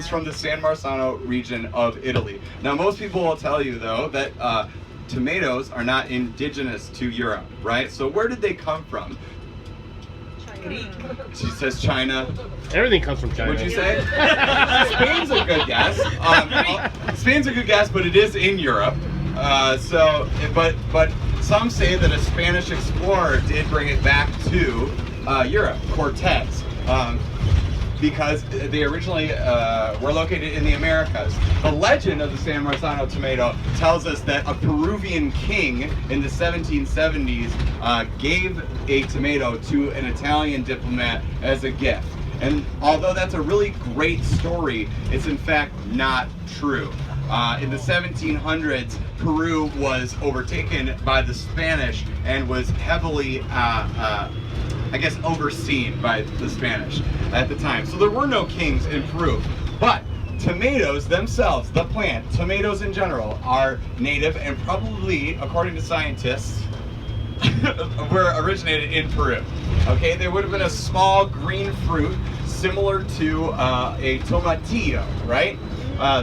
comes from the San Marzano region of Italy. Now, most people will tell you, though, that tomatoes are not indigenous to Europe, right? So where did they come from? Greek. She says China. Everything comes from China. What'd you say? Spain's a good guess. Spain's a good guess, but it is in Europe. But some say that a Spanish explorer did bring it back to Europe, Cortez, because they originally were located in the Americas. The legend of the San Marzano tomato tells us that a Peruvian king in the 1770s gave a tomato to an Italian diplomat as a gift. And although that's a really great story, it's in fact not true. In the 1700s, Peru was overtaken by the Spanish and was heavily, I guess, overseen by the Spanish at the time. So there were no kings in Peru. But tomatoes themselves, the plant, tomatoes in general, are native and probably, according to scientists, were originated in Peru. Okay, they would have been a small green fruit similar to a tomatillo, right?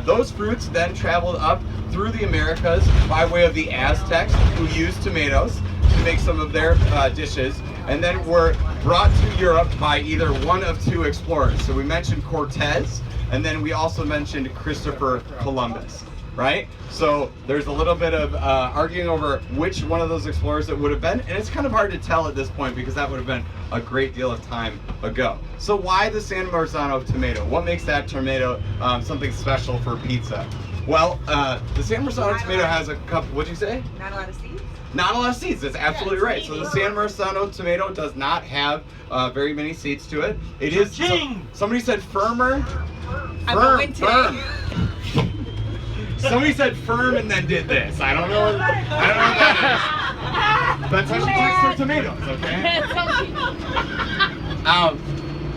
Those fruits then traveled up through the Americas by way of the Aztecs, who used tomatoes to make some of their dishes, and then were brought to Europe by either one of two explorers. So we mentioned Cortez, and then we also mentioned Christopher Columbus, right? So there's a little bit of arguing over which one of those explorers it would have been, and it's kind of hard to tell at this point because that would have been a great deal of time ago. So why the San Marzano tomato? What makes that tomato something special for pizza? Well, the San Marzano tomato has a couple, what'd you say? Not a lot of seeds? Not a lot of seeds, that's absolutely right. So the San Marzano tomato does not have very many seeds to it. It is, somebody said firmer. Firm. Somebody said firm and then did this. I don't know what that is. That's how she talks her tomatoes, okay?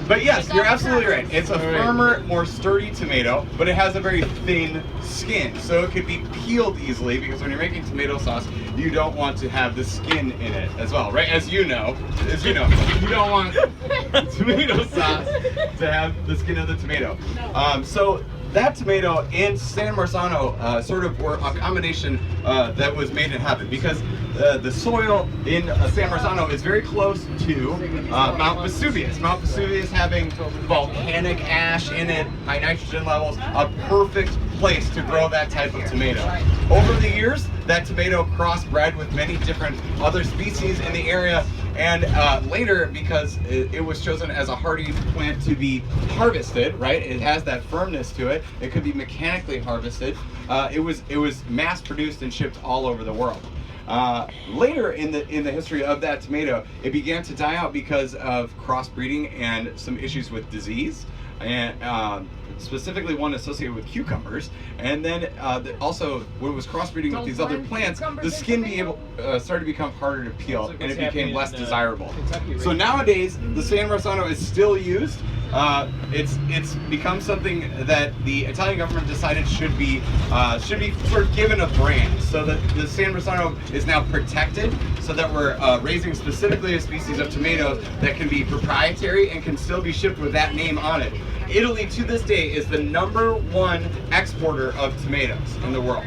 But yes, you're absolutely right. It's a firmer, more sturdy tomato, but it has a very thin skin, so it could be peeled easily because when you're making tomato sauce, you don't want to have the skin in it as well, right? As you know, you don't want tomato sauce to have the skin of the tomato. So that tomato and San Marzano sort of were a combination that was made in heaven, because the soil in San Marzano is very close to Mount Vesuvius. Mount Vesuvius having volcanic ash in it, high nitrogen levels, a perfect place to grow that type of tomato. Over the years, that tomato crossbred with many different other species in the area, and later, because it was chosen as a hardy plant to be harvested, right? It has that firmness to it. It could be mechanically harvested. It was mass produced and shipped all over the world. Later in the history of that tomato, it began to die out because of crossbreeding and some issues with disease, and specifically one associated with cucumbers. And then also when it was crossbreeding with these other plants, the skin started to become harder to peel, and it became less desirable. So nowadays, the San Marzano is still used. It's become something that the Italian government decided should be sort of given a brand, so that the San Marzano is now protected, so that we're raising specifically a species of tomatoes that can be proprietary and can still be shipped with that name on it. Italy, to this day, is the #1 exporter of tomatoes in the world.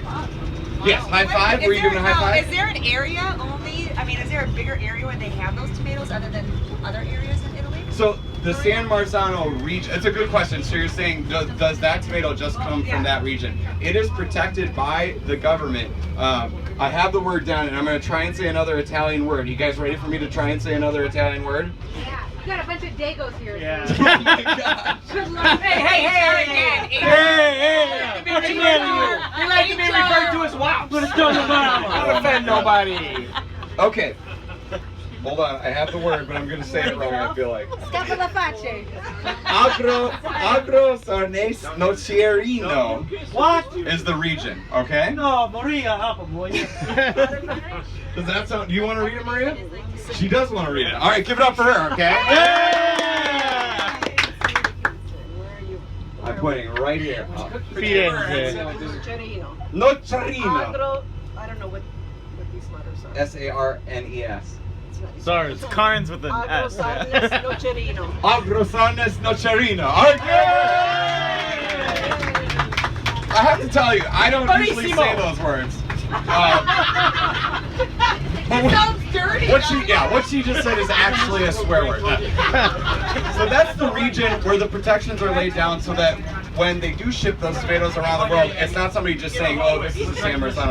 Yes, high five. Were you giving a high five? Is there an area only? I mean, is there a bigger area where they have those tomatoes other than other areas in Italy? So the San Marzano region, it's a good question. So you're saying, does that tomato just come from that region? It is protected by the government. I have the word down, and I'm going to try and say another Italian word. You guys ready for me to try and say another Italian word? Yeah. You got a bunch of Dagos here. Yeah. Oh my God. Hey! What you mean? You like to be referred to as wow. Let's go to don't offend nobody. Okay. Hold on, I have the word, but I'm going to say it wrong, I feel like. Scapalaface. Agro-Nocierino. What? Is the region, okay? No, Maria, help him, will you? Does that sound, do you want to read it, Maria? She does want to read it. All right, give it up for her, okay? Yeah! I'm pointing right here. Nocerino. I don't know what these letters are. S-A-R-N-E-S. Sorry, it's Carnes with an S. Agrosanes Nocerino. Agrosanes Nocerino. Okay! I have to tell you, I don't usually Bellissimo. say those words. It sounds dirty. What she just said is actually a swear word. So that's the region where the protections are laid down so that when they do ship those tomatoes around the world, it's not somebody just saying, oh, this is a San Marzano